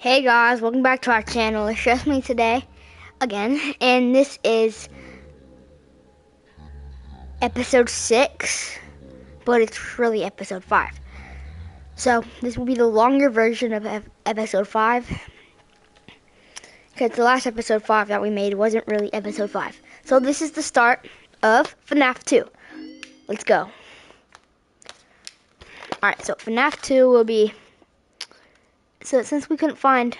Hey guys, welcome back to our channel. It's just me today, again, and this is episode 6, but it's really episode 5. So, this will be the longer version of episode 5, because the last episode 5 that we made wasn't really episode 5. So this is the start of FNAF 2. Let's go. Alright, so FNAF 2 will be, so since we couldn't find,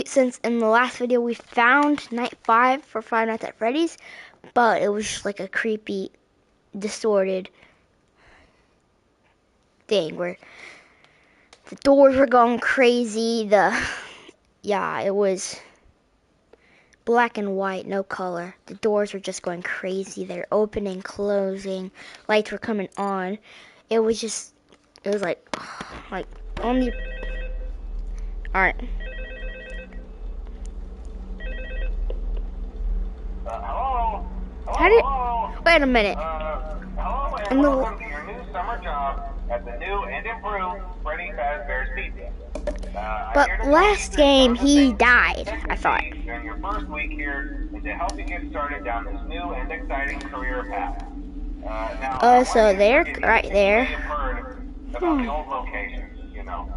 since in the last video we found night 5 for Five Nights at Freddy's, but it was just like a creepy, distorted thing where the doors were going crazy. It was black and white, no color. The doors were just going crazy. They're opening, closing, lights were coming on. It was like only. All right. Hello? Wait a minute. Hello and welcome to your new summer job at the new and improved Freddy Fazbear's Pizza. But last game he died, I thought. During your first week here and to help you get started down this new and exciting career path. So they're right there. About the old locations, you know.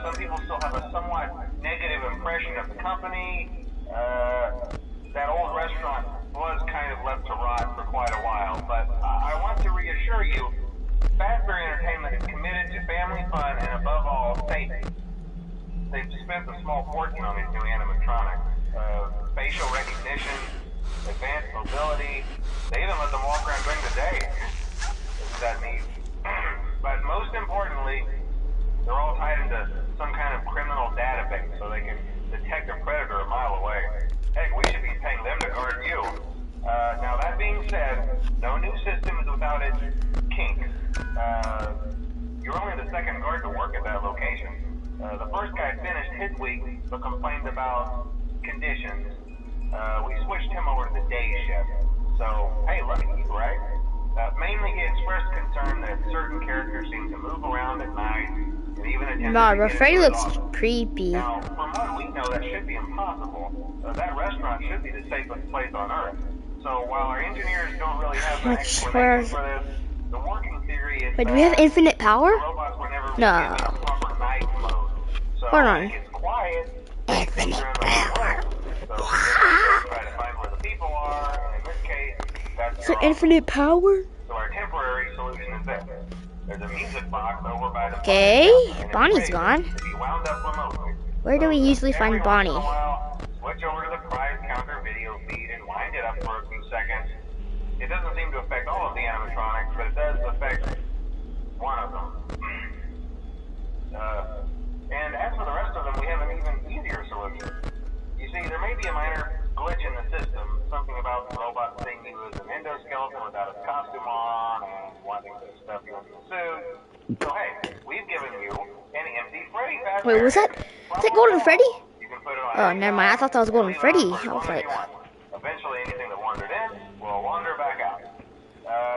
Some people still have a somewhat negative impression of the company. That old restaurant was kind of left to rot for quite a while, but I want to reassure you, Fazbear Entertainment is committed to family fun and above all, safety. They've spent a small fortune on these new animatronics. Facial recognition, advanced mobility, they even let them walk around during the day. Isn't that neat? But most importantly, they're all tied into some kind of criminal database so they can detect a predator a mile away. Heck, we should be paying them to guard you. Now that being said, no new system is without its kinks. You're only the second guard to work at that location. The first guy finished his week but complained about conditions. We switched him over to the day shift. So, hey, lucky you, right? Mainly he expressed concern that certain characters seem to move around at night and even attempt to Freddy looks creepy. Now, from what we know, that should be impossible. That restaurant should be the safest place on Earth. So while our engineers don't really have an explanation for this, the working theory is Wait, do we have infinite power? robots were never No. given a proper night mode. So Hold on. it's quiet. Infinite power. So try to find where the people are, and in this case, that's So infinite power? So our temporary solution is this. There's a music box over by the Okay, and Bonnie's it's gone. to be wound up remotely. Where do we usually find Every Bonnie? once in a while, switch over to the prize counter video feed and wind it up for a few seconds. It doesn't seem to affect all of the animatronics, but it does affect one of them. And as for the rest of them, we have an even easier solution. You see, there may be a minor glitch in the system, something about the robot thinking he was an endoskeleton without his costume on and wanting to stuff you into a suit. So hey, we've given you an empty Freddy Fazbear. Wait, was that? Is that Golden Freddy? You can put it on Oh, never mind. I thought that was Golden Freddy. I was like, eventually anything that wandered in will wander back out.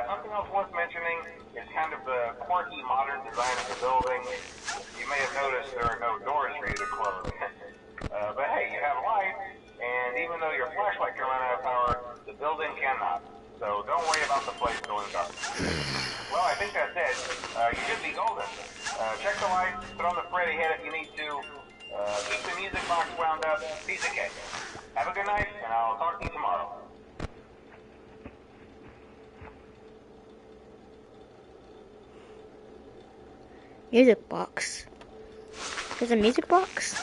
Something else worth mentioning is kind of the quirky modern design of the building. You may have noticed there are no doors for you to close. But hey, you have light, and even though your flashlight can run out of power, the building cannot. So don't worry about the place going dark. Well, I think that's it. You should be golden. Check the lights, put on the Freddy head if you need to. Keep the music box wound up. Piece of cake. Have a good night, and I'll talk to you tomorrow. music box. There's a music box?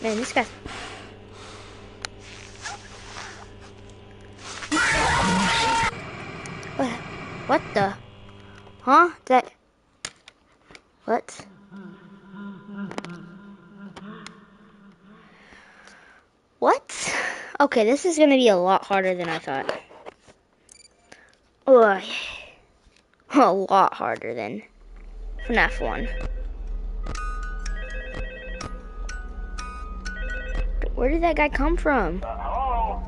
Man, this guy's... What the? Huh? That... What? What? Okay, this is gonna be a lot harder than I thought. Ugh. A lot harder than FNAF 1. Where did that guy come from? Hello?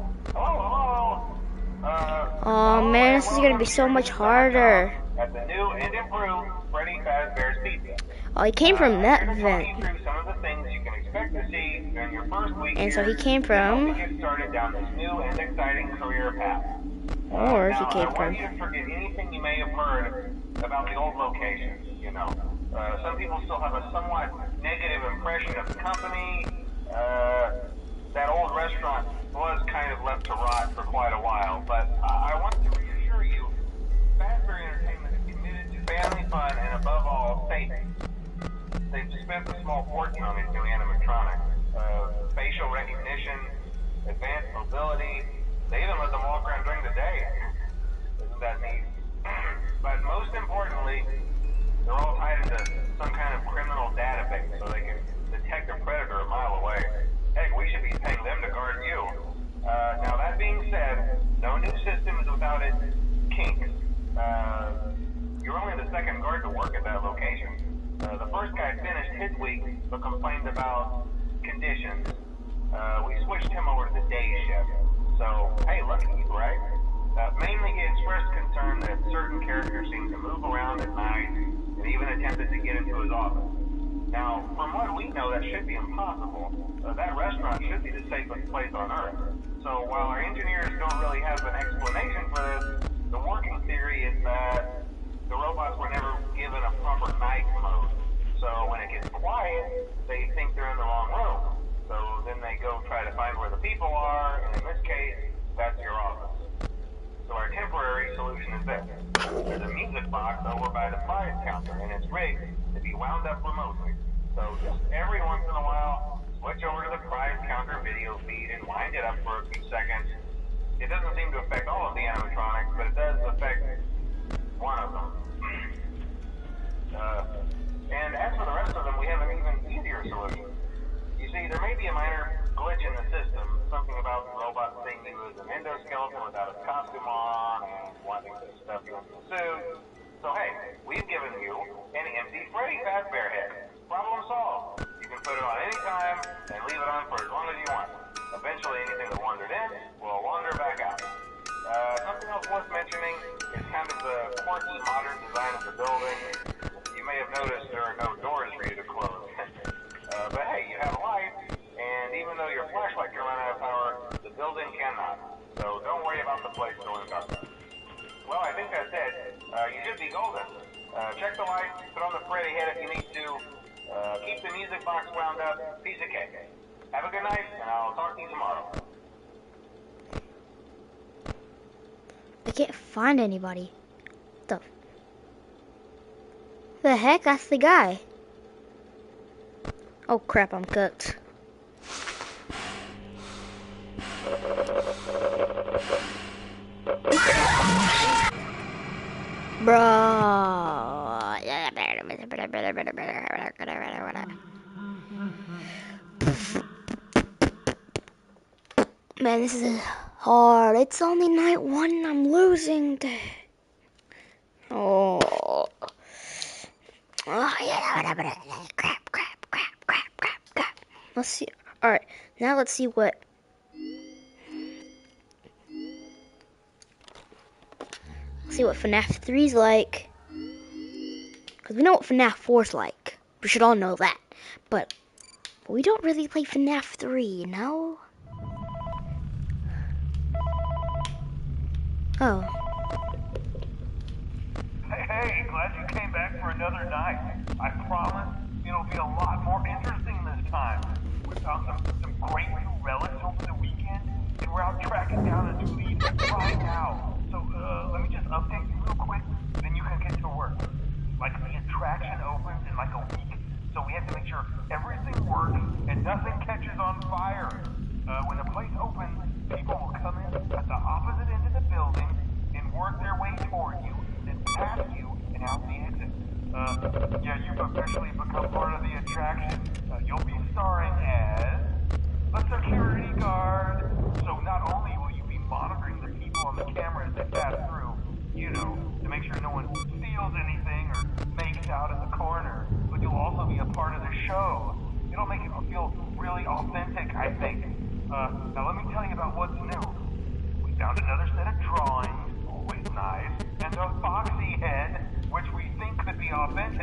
Oh man, this is gonna be so much harder. At the new and improved Freddy Fazbear's Pizza. Oh, he came from that I'm here to talk vent. you through some of the things you can expect to see during your first week And so here he came to help you from, get started down this new and exciting career path. or he Now, came I want from, you to forget anything you may have heard about the old locations, you know. Some people still have a somewhat negative impression of the company. That old restaurant was kind of left to rot for quite a while, but I want to reassure you, Fazbear Entertainment is committed to family fun and above all, safety. They've spent a small fortune on these new animatronics. Facial recognition, advanced mobility. They even let them walk around during the day. Isn't that neat? But most importantly, they're all tied into some kind of criminal database so they can detect a predator a mile away. Heck, we should be paying them to guard you. Now that being said, no new system is without its kinks. You're only the second guard to work at that location. The first guy finished his week but complained about conditions. We switched him over to the day shift. So, hey, lucky you, right? Mainly he expressed concern that certain characters seemed to move around at night and even attempted to get into his office. Now, from what we know, that should be impossible. That restaurant should be the safest place on Earth. So while our engineers don't really have an explanation for this, the working theory is that the robots were never given a proper night mode. So when it gets quiet, they think they're in the wrong room. So then they go try to find where the people are, and in this case, that's your office. So our temporary solution is this. There's a music box over by the prize counter, and it's rigged to be wound up remotely. So just every once in a while, switch over to the prize counter video feed and wind it up for a few seconds. It doesn't seem to affect all of the animatronics, but it does affect one of them. And as for the rest of them, we have an even easier solution. You see, there may be a minor glitch in the system, something about the robot seeing you as an endoskeleton without a costume on and wanting to stuff you into a suit. So hey, we've given you an empty Freddy Fazbear head. Problem solved. You can put it on any time and leave it on for as long as you want. Eventually anything that wandered in will wander back out. Something else worth mentioning is kind of the quirky modern design of the building. You may have noticed there are no doors for you to close. But hey, you have a light, and even though your flashlight can run out of power, the building cannot. So don't worry about the place going dark. Well, I think that's it. You should be golden. Check the lights, put on the Freddy head if you need to. Keep the music box wound up. Piece of cake. Have a good night, and I'll talk to you tomorrow. I can't find anybody. The heck? That's the guy. Oh crap, I'm cooked. Bro. Man, this is hard. It's only night one and I'm losing. Oh. Crap. Let's see. Alright, now let's see what. Let's see what FNAF 3's like. Because we know what FNAF 4's like. We should all know that. But we don't really play FNAF 3, you know? Oh. Hey, glad you came back for another night. I promise it'll be a lot more interesting this time. We found some great new relics over the weekend, and we're out tracking down a new lead right now. So, let me just update you real quick, then you can get to work. Like, the attraction opens in like a week, so we have to make sure everything works and nothing catches on fire. When the place opens, people will come in at the opposite end of the building and work their way toward you, then past you and out the exit. Yeah, you've officially become part of the attraction. You'll be starring as a security guard. So not only will you be monitoring the people on the camera as they pass through, you know, to make sure no one steals anything or makes out in the corner, but you'll also be a part of the show. It'll make it feel really authentic, I think. Now let me tell you about what's new. We found another set of drawings, always nice, and a foxy head, which we think could be authentic.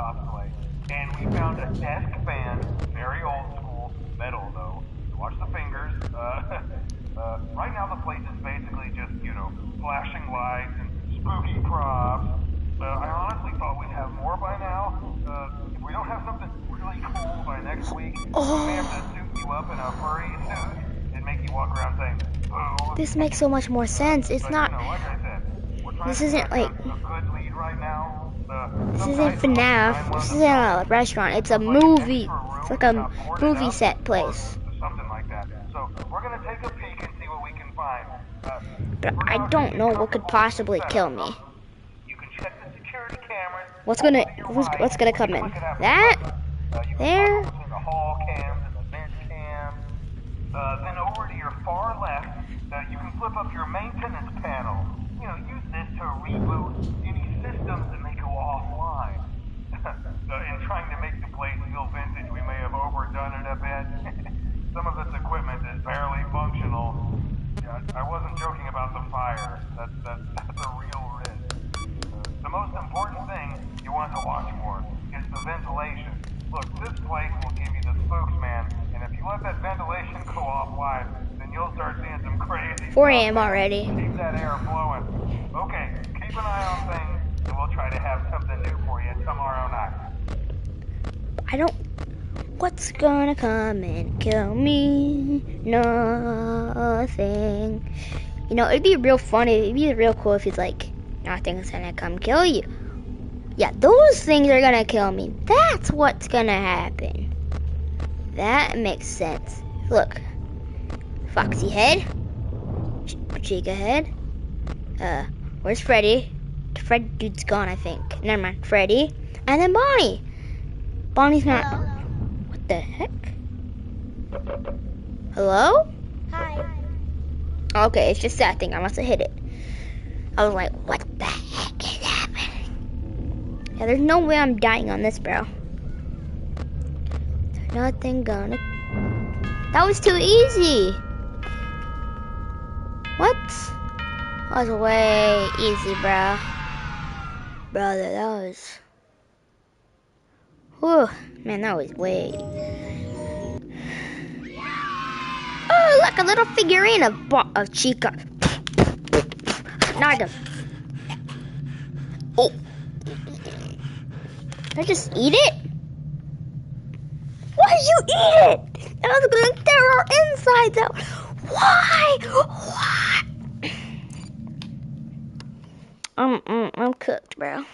shop's place, and we found a desk fan, very old school, metal though. Watch the fingers. Right now the place is basically just, flashing lights and spooky props. I honestly thought we'd have more by now. If we don't have something really cool by next week, we may have to suit you up in a furry suit and make you walk around saying, "Boo." This makes so much more sense. It's But, not. like I said, we're trying This to isn't track like. down a good lead right now. This Some isn't guy's FNAF. behind one This of isn't the a restaurant. It's a like an movie. extra room It's like that a got boarded movie up, set or place. something like that. So we're gonna take a peek and see what we can find. But For I now, don't get know what could comfortable possibly and kill set me. up. You can check the security cameras. What's gonna over to your right. what's gonna come in? Look at That? you can There? toggle between the hall cams and the vent cams. Then over to your far left, you can flip up your maintenance panel. Use this to reboot any systems that may go offline. In trying to make the place feel vintage, we may have overdone it a bit. Some of this equipment is barely functional. Yeah, I wasn't joking about the fire. That's a real risk. The most important thing you want to watch for is the ventilation. Look, this place will give you the spooks, man. And if you let that ventilation go offline, then you'll start seeing some crazy 4 stuff, a.m. man. already. Keep that air flowing. Okay, keep an eye on things, and we'll try to have something new for you tomorrow night. I don't. What's gonna come and kill me? Nothing. It'd be real funny. It'd be real cool if he's like, nothing's gonna come kill you. Yeah, those things are gonna kill me. That's what's gonna happen. That makes sense. Look. Foxy head. Chica head. Where's Freddy? The Freddy dude's gone, I think. Never mind. Freddy. And then Bonnie. Bonnie's not. What the heck? Hello? Hi. Okay, it's just that thing. I must have hit it. I was like, what the heck is happening? Yeah, there's no way I'm dying on this, bro. There's nothing gonna. That was too easy. What? That was way easy, bro. Brother, that was. Whew, man, that was way. Oh, look, a little figurine of Chica. Not a. Oh. Did I just eat it? Why did you eat it? I was gonna tear our insides out. Why? I'm cooked, bro.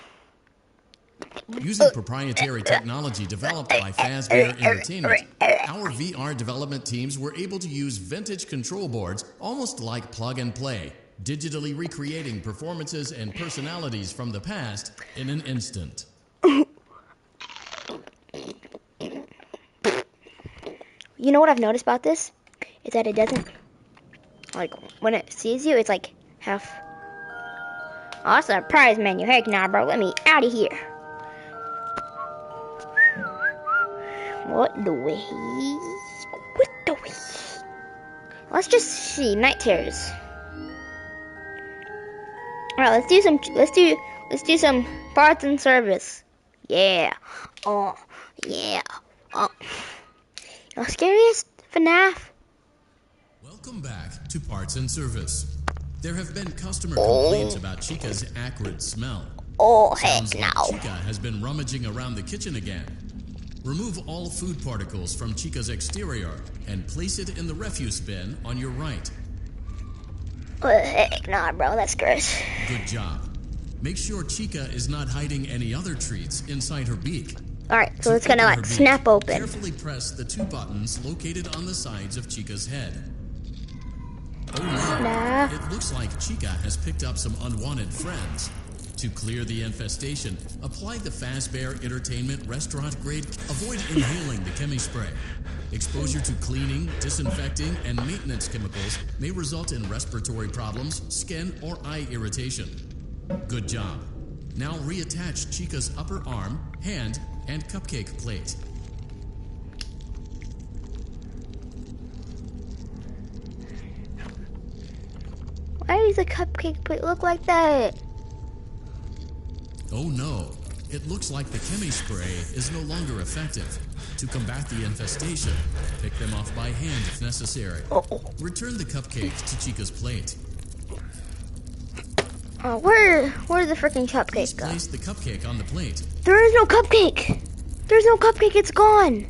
Using proprietary technology developed by Fazbear Entertainment, our VR development teams were able to use vintage control boards almost like plug and play, digitally recreating performances and personalities from the past in an instant. You know what I've noticed about this? Is that it doesn't, like, when it sees you, it's like half. Oh, that's a prize menu. Heck nah, bro. Let me out of here. What do we? Let's just see. Night terrors. Alright, let's do some parts and service. Yeah. Oh, yeah. Oh. The scariest FNAF. Welcome back to Parts and Service. There have been customer complaints about Chica's acrid smell. Oh, heck Sounds like no. Chica has been rummaging around the kitchen again. Remove all food particles from Chica's exterior and place it in the refuse bin on your right. Oh, heck nah, bro. That's gross. Good job. Make sure Chica is not hiding any other treats inside her beak. Alright, so To it's gonna open like her beak, snap open. Carefully press the two buttons located on the sides of Chica's head. Oh no, Nah. it looks like Chica has picked up some unwanted friends. To clear the infestation, apply the Fazbear Entertainment restaurant grade. Avoid inhaling the chemi spray. Exposure to cleaning, disinfecting, and maintenance chemicals may result in respiratory problems, skin, or eye irritation. Good job. Now reattach Chica's upper arm, hand, and cupcake plate. Why does the cupcake plate look like that? Oh no, It looks like the chemi spray is no longer effective. To combat the infestation, pick them off by hand if necessary. Return the cupcakes to Chica's plate. Where the freaking Please cupcake go? place the cupcake on the plate. There is no cupcake. There's no cupcake. It's gone.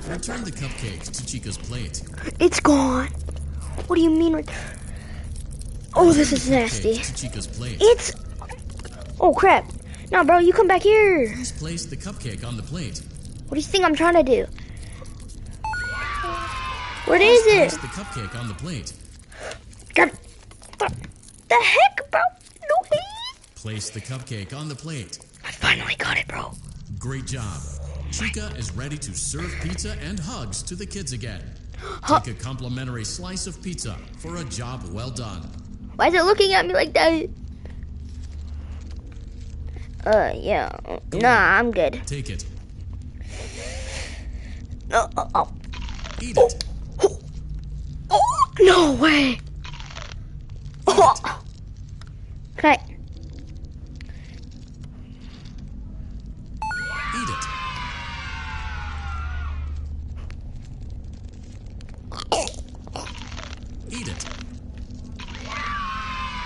Return the cupcakes to Chica's plate. It's gone. What do you mean? Oh, this is nasty. To Chica's plate. It's... Oh, crap. No, bro, you come back here. Please place the cupcake on the plate. What do you think I'm trying to do? What is Place it? the cupcake on the plate. God, the heck, bro? No way. Place the cupcake on the plate. I finally got it, bro. Great job. Chica is ready to serve pizza and hugs to the kids again. Take a complimentary slice of pizza for a job well done. Why is it looking at me like that? Yeah. Nah, I'm good. Take it. Oh. Eat it. Oh, no way. Oh. Can I? Eat it. Eat it.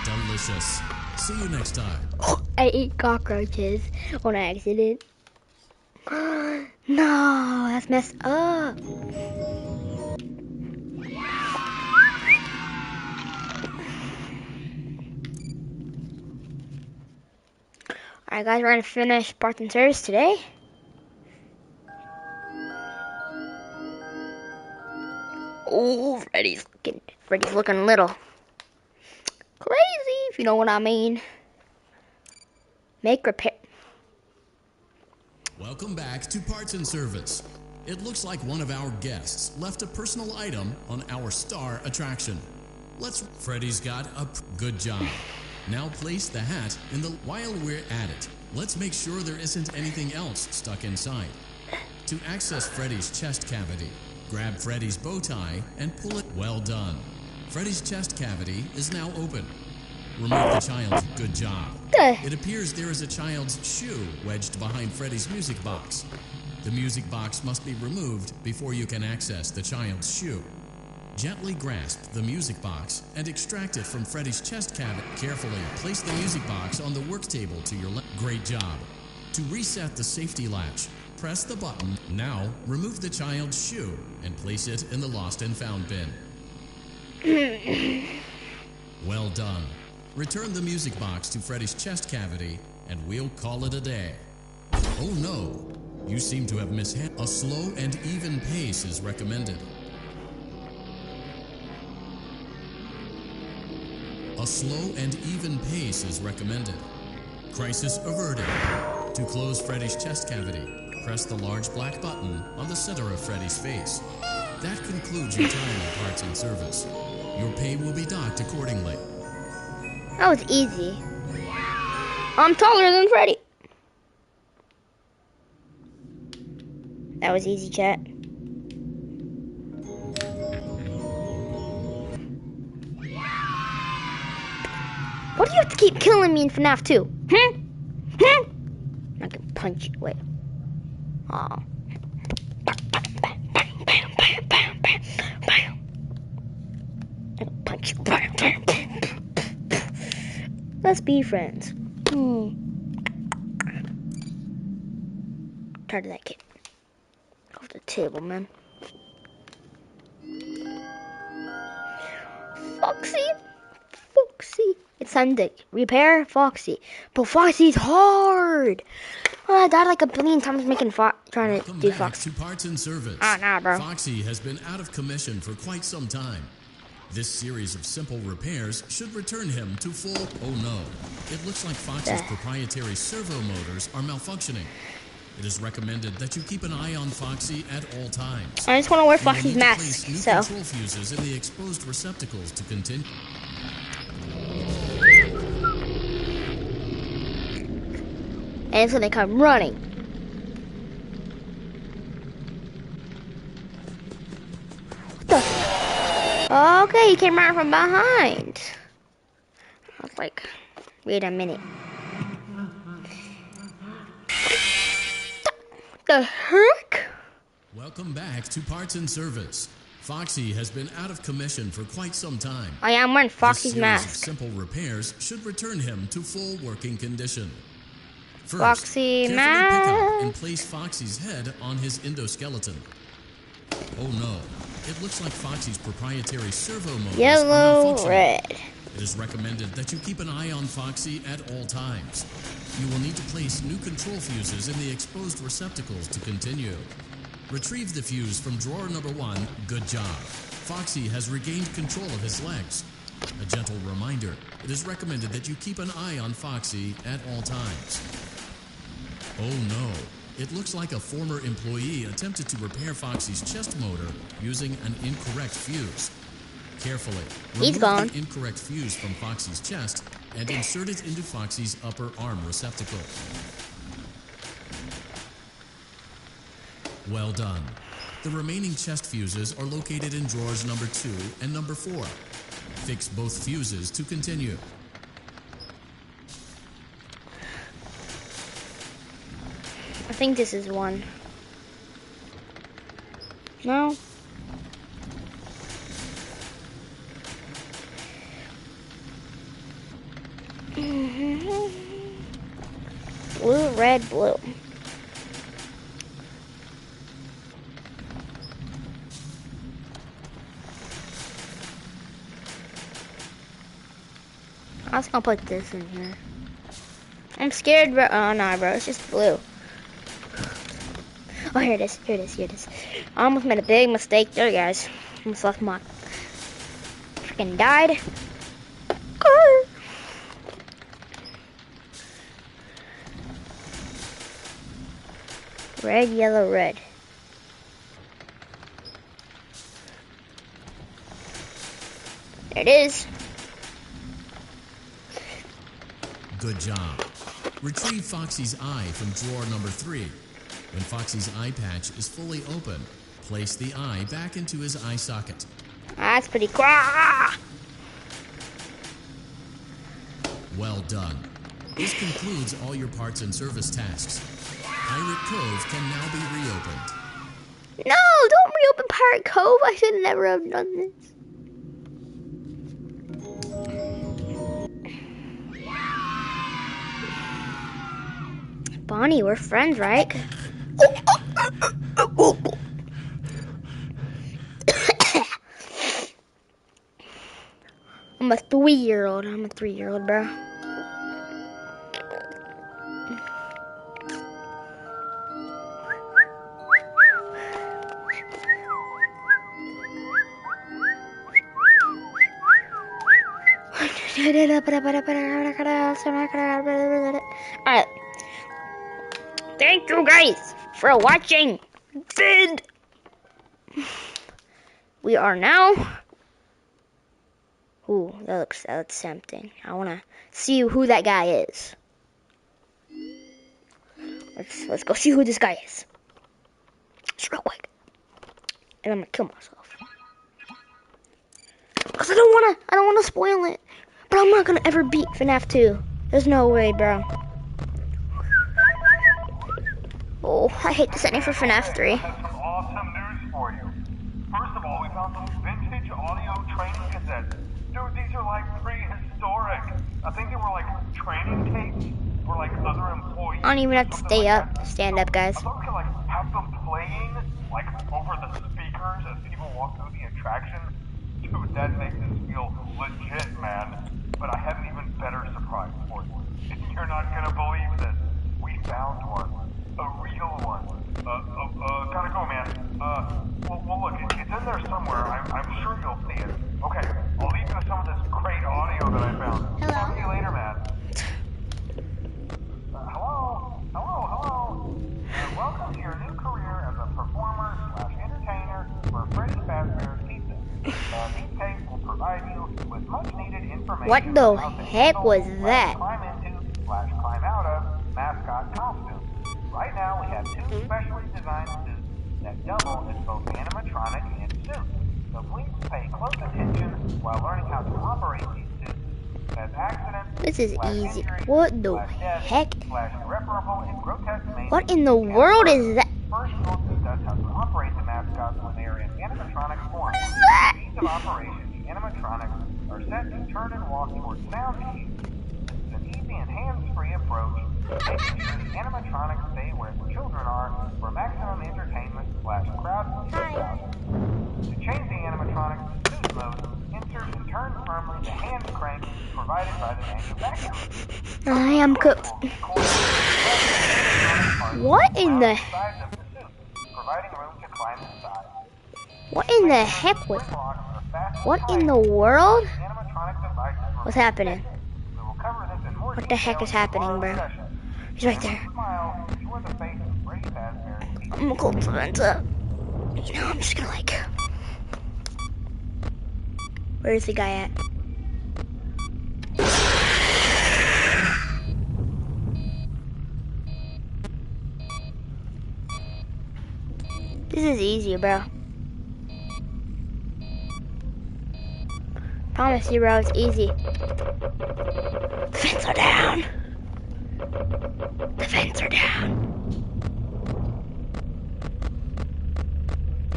Delicious. See you next time. I ate cockroaches on accident. No, that's messed up. Alright guys, we're gonna finish parts and service today. Oh, Freddy's looking little. Crazy, if you know what I mean. Make repair. Welcome back to Parts and Service. It looks like one of our guests left a personal item on our star attraction. Freddy's got a good job. Now place the hat in the... While we're at it, let's make sure there isn't anything else stuck inside. To access Freddy's chest cavity, grab Freddy's bow tie and pull it. Well done. Freddy's chest cavity is now open. Remove the child's... Good job. It appears there is a child's shoe wedged behind Freddy's music box. The music box must be removed before you can access the child's shoe. Gently grasp the music box and extract it from Freddy's chest cavity. Carefully place the music box on the work table to your left. Great job. To reset the safety latch, press the button. Now, remove the child's shoe and place it in the lost and found bin. Well done. Return the music box to Freddy's chest cavity and we'll call it a day. Oh no, you seem to have mishandled. A slow and even pace is recommended. A slow and even pace is recommended. Crisis averted. To close Freddy's chest cavity, press the large black button on the center of Freddy's face. That concludes your time in parts and service. Your pay will be docked accordingly. That was easy. I'm taller than Freddy. That was easy, chat. What do you have to keep killing me in FNAF 2? I can punch you. Wait. Aw. I can punch you. Let's be friends. Tired of that kid. Off the table, man. Foxy. It's time to repair Foxy. But Foxy's hard. I died like a billion times making trying to do Foxy. To parts and service. Nah, bro. Foxy has been out of commission for quite some time. This series of simple repairs should return him to full... Oh no. It looks like Foxy's proprietary servo motors are malfunctioning. It is recommended that you keep an eye on Foxy at all times. I just want to wear You Foxy's will need to mask, place new so... control fuses in the exposed receptacles to continue. And it's gonna come running. What the? Okay, he came right from behind. I was like, Wait a minute. The heck? Welcome back to Parts and Service. Foxy has been out of commission for quite some time. I am wearing Foxy's This series of mask. simple repairs should return him to full working condition. First, Foxy carefully pick up and mask. place Foxy's head on his endoskeleton. Oh no, it looks like Foxy's proprietary servo motors are Yellow, malfunctioning. red. It is recommended that you keep an eye on Foxy at all times. You will need to place new control fuses in the exposed receptacles to continue. Retrieve the fuse from drawer number 1. Good job. Foxy has regained control of his legs. A gentle reminder, it is recommended that you keep an eye on Foxy at all times. Oh no, it looks like a former employee attempted to repair Foxy's chest motor using an incorrect fuse. Carefully, He's remove gone. the incorrect fuse from Foxy's chest and insert it into Foxy's upper arm receptacle. Well done. The remaining chest fuses are located in drawers number 2 and number 4. Fix both fuses to continue. I think this is one. No? Blue, red, blue. I was gonna put this in here. I'm scared, bro. Oh no, bro, it's just blue. Oh, here it is. Here it is. Here it is. I almost made a big mistake there, guys. Almost left my. Freaking died. Arr. Red, yellow, red. There it is. Good job. Retrieve Foxy's eye from drawer number 3. When Foxy's eye patch is fully open, place the eye back into his eye socket. That's pretty cool. Ah! Well done. This concludes all your parts and service tasks. Pirate Cove can now be reopened. No, don't reopen Pirate Cove. I should never have done this. Bonnie, we're friends, right? I'm a 3-year-old. I'm a 3-year-old, bro. Alright. Thank you guys for watching vid. We are now. Ooh, that looks tempting. I wanna see who that guy is. Let's go see who this guy is. Just real quick. And I'm gonna kill myself. Cause I don't wanna spoil it. But I'm not gonna ever beat FNAF 2. There's no way, bro. Oh, I hate this ending for FNAF 3. I have some awesome news for you. First of all, we found some vintage audio training cassettes. Dude, these are like prehistoric. I think they were like training tapes for like other employees. I don't even have to stay like up. that. Stand up, guys. I thought we could like have them playing like over the speakers as people walk through the attraction. Dude, that makes us feel legit, man. But I have an even better surprise for you. You're not gonna believe this. We found one. A real one. Gotta go, man. Well, look, it's in there somewhere. I'm sure you'll see it. Okay, I'll leave you with some of this great audio that I found. Hello? Talk to you later, man. Hello. Welcome to your new career as a performer/entertainer for Freddy Fazbear's Pizza. These tapes will provide you with much-needed information. What the about heck was that? Climb into/climb out of mascot costumes. Right now, we have 2 specially designed suits that double as both animatronic and suit. So please pay close attention while learning how to operate these suits, as accidents This is easy. What the heck? Irreparable and grotesque What in the world is that? First, we'll discuss how to operate the mascots when they are in animatronic form. What is that? Means of operation, the animatronics are set to turn and walk towards sound cues. This is an easy and hands-free approach, making sure the animatronics stay where the children are for maximum entertainment / crowd pleasing. To change the animatronics to suit mode, insert and turn firmly the hand crank provided by the manufacturer. I am cooked. What in the heck was? What in the world? What's happening? What the heck is happening, bro? He's right there. I'm gonna close the vents up. You know, I'm just gonna like. Where's the guy at? This is easy, bro. Promise you, bro, it's easy. The vents are down. The vents are down.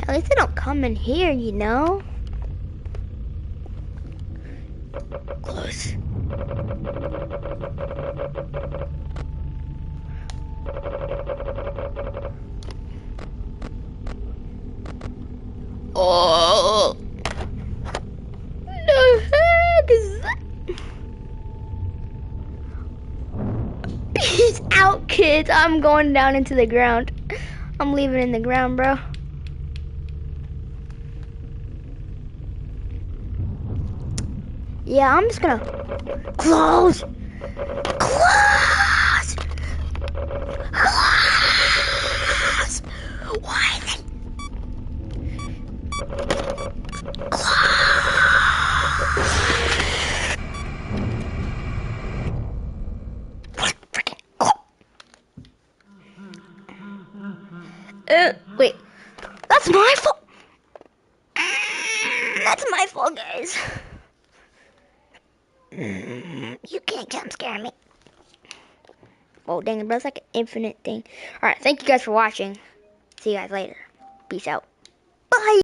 At least they don't come in here, you know? Close. Oh! The heck is that? Peace out, kids. I'm going down into the ground. I'm leaving in the ground, bro. Yeah, I'm just gonna close. Close. Close. Why is it? Wait, that's my fault. That's my fault, guys. You can't jump scare me. Oh, dang it, bro. It's like an infinite thing. Alright, thank you guys for watching. See you guys later. Peace out.